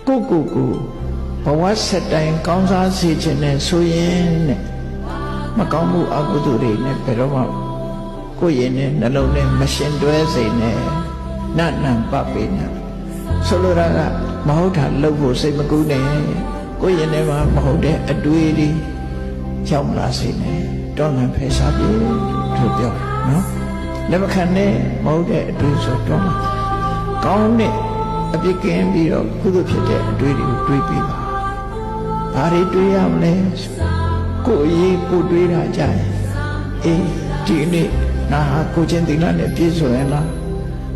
ကိုဘဝဆက်တိုင်းကောင်းစားစေခြင်းနဲ့ဆိုရင်နဲ့မကောင်းမှုအကုသိုလ်တွေနဲ့ဘယ်တော့မှကိုယ်ရင်နဲ့နှလုံးနဲ့မရှင်တွဲစေနဲ့နတ်နံပပေနဆိုလိုတာကမဟုတ်တာလုပ်ဖို့စိတ်မကူးနဲ့ကိုယ်ရင်ထဲမှာမဟုတ်တဲ့အတွေးတွေရောက်လာစေနဲ့တောင်းလန်ဖယ်ရှားပြေလို့ပြောနော်လက်မခံနဲ့မဟုတ်တဲ့အတွေးဆိုတော့ကောင်းတဲ့အပြစ်ကင်းပြီးတော့ကုသိုလ်ဖြစ်တဲ့အတွေးတွေကိုတွေးပြီးပါဘာတွေတွေးရမလဲကိုယ်အရေးကိုတွေးတာကြရင်အေးဒီနေ့ငါဟာကိုချင်းသီလနဲ့ပြည့်စုံရလား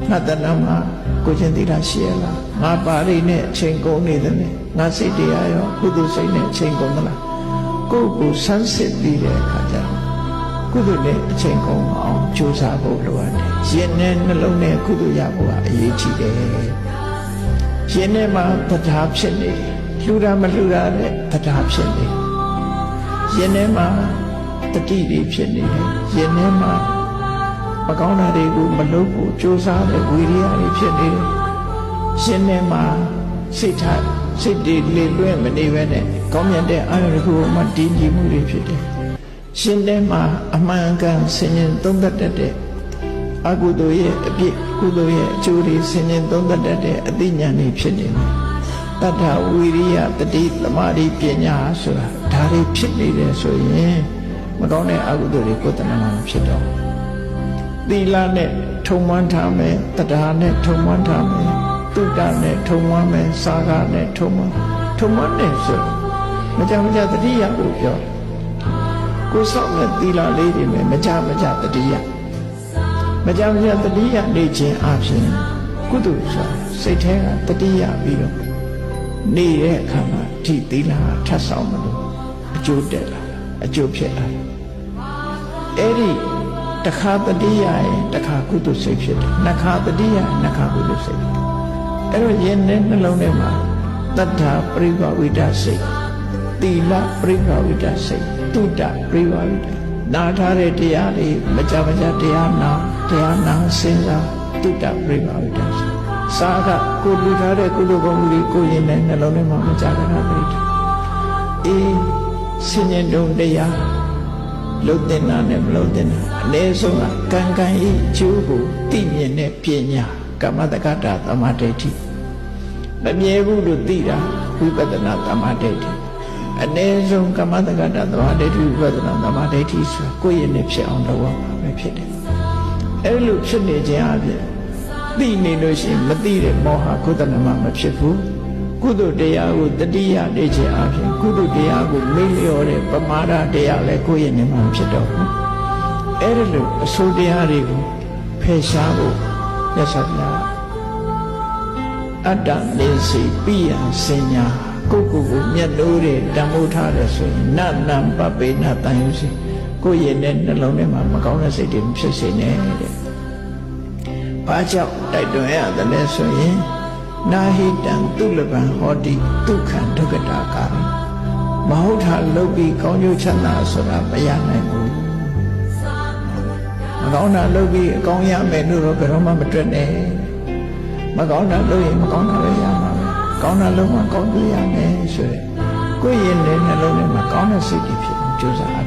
ငါတဏ္ဍာမှာကိုချင်းသီလရှိရလားငါပါရိနဲ့အချိန်ကုန်နေတယ်ငါစိတ်တရားရောကုသိုလ်စိတ်နဲ့အချိန်ကုန်သလားကိုယ်ကိုဆန်းစစ်ပြီးတဲ့အခါကျတော့ကုသိုလ်နဲ့အချိန်ကုန်အောင်ကြိုးစားဖို့လိုအပ်တယ်ရင်နဲ့နှလုံးနဲ့ကုသိုလ်ရဖို့ကအရေးကြီးတယ်ရင်ထဲမှာတရားဖြစ်နေလှူတာမလှူတာတဲ့တရားဖြစ်နေရင်ထဲမှာတတိတွေဖြစ်နေတယ်ရင်ထဲမှာမကောင်းတာတွေကိုမလုပ်ဖို့ကြိုးစားတဲ့ဝိရိယတွေဖြစ်နေတယ်ရှင်ထဲမှာစိတ်တွေလေလွဲ့မနေဘဲနဲ့ကောင်းမြတ်တဲ့အာရုံတစ်ခုမှတည်ကြည်မှုတွေဖြစ်တယ်ရှင်ထဲမှာအမှန်ကန်ဆင်ញင်သုံးသပ်တတ်တဲ့အကုသိုလ်ရဲ့အပြစ်ကုသိုလ်ရဲ့အကျိုးတွေဆင်ញင်သုံးသပ်တတ်တဲ့အသိဉာဏ်တွေဖြစ်နေတယ်တတ္ထဝိရိယတတိသမာဓိပညာဆိုတာဒါတွေဖြစ်နေတယ်ဆိုရင်မကောင်းတဲ့အကုသိုလ်တွေကိုယ်တဏ္ဍာမှာဖြစ်တော့သီလနဲ့ထုံမွမ်းထားမယ်တရားနဲ့ထုံမွမ်းထားမယ်တုတ္တနဲ့ထုံမွမ်းမယ်စာကနဲ့ထုံမွမ်းတယ်ဆိုမကြတတိယကိုပြောကိုယ်ဆောက်တဲ့သီလလေးတွေနဲ့မကြတတိယမကြတတိယနေခြင်းအပြင်ကုသိုလ်ဆိုစိတ်ထဲကတတိယပြီးတော့နေတဲ့အခါမှာဒီသီလထပ်ဆောင်မလို့အကျိုးတက်လာအကျိုးဖြစ်လာအဲ့ဒီတခါတတိယရင်တခါကုသိုလ်စိတ်ဖြစ်တယ်နှစ်ခါတတိယနှစ်ခါကုသိုလ်စိတ်အဲ့တော့ယင်နဲ့နှလုံးထဲမှာတတ္ထာပရိဘဝိတစိတ်သီလပရိဘဝိတစိတ်တုတ္တပရိဘဝိတနာထားတဲ့တရားတွေမကြတရားနာစဉ်းစားတုတ္တပရိဘဝိတစိတ်စာကကိုလူထားတဲ့ကုသိုလ်ကောင်းမှုတွေကိုယင်နဲ့နှလုံးထဲမှာမကြတာပရိဒါအေးဆင်ញင်တုံတရားလှုပ်တဲ့နာနဲ့မလှုပ်တဲ့နာအနည်းဆုံးကကံဤကျိုးကိုသိမြင်တဲ့ပညာကမ္မတက္ကတာသမာဓိဋ္ဌိမမြဲဘူးလို့သိတာဝိပဿနာသမာဓိဋ္ဌိအနည်းဆုံးကမ္မတက္ကတာသမာဓိဋ္ဌိဝိပဿနာသမာဓိဋ္ဌိဆိုကိုယ့်ရဲ့နဲ့ဖြစ်အောင်လုပ်ရမှာပဲဖြစ်တယ်အဲ့လိုဖြစ်နေခြင်းအပြင်သိနေလို့ရှိရင်မသိတဲ့မောဟကုသနာမဖြစ်ဘူးကုသိုလ်တရားကိုတတိယနေခြင်းအပြင်ကုသိုလ်တရားကိုမေ့လျော့တဲ့ပမာဒတရားလည်းကိုယ့်ရဲ့နေမှာဖြစ်တော့ဘူးအဲ့ဒါလို့အဆိုးတရားတွေကိုဖယ်ရှားဖို့မြတ်စွာဘုရားအတ္တနေစီပိယစင်ညာကိုမြတ်လို့တဲ့တန်ဖိုးထားတယ်ဆိုရင်နတ်နံပပေနတန်ယူစီကိုယ့်ရဲ့နဲ့နှလုံးထဲမှာမကောင်းတဲ့စိတ်တွေမဖြစ်စေနဲ့တဲ့ဘာကြောင့်တိုက်တွန်းရတယ်လဲဆိုရင်နာဟိတံသူလပံဟောတိဒုက္ခံဒုက္ခတာကာမဟုတ်တာလုပ်ပြီးကောင်းကျိုးချမ်းသာဆိုတာမရနိုင်ဘူးမကောင်းတာလုပ်ပြီးအကောင်းရမယ်လို့တော့ဘယ်တော့မှမတွက်နဲ့မကောင်းတာလုပ်ရင်မကောင်းတာပဲရမှာပဲကောင်းတာလုပ်မှကောင်းကျိုးရမယ်ဆိုရယ်ကိုယ့်ရဲ့နှလုံးထဲမှာကောင်းတဲ့စိတ်တွေဖြစ်ကြိုးစား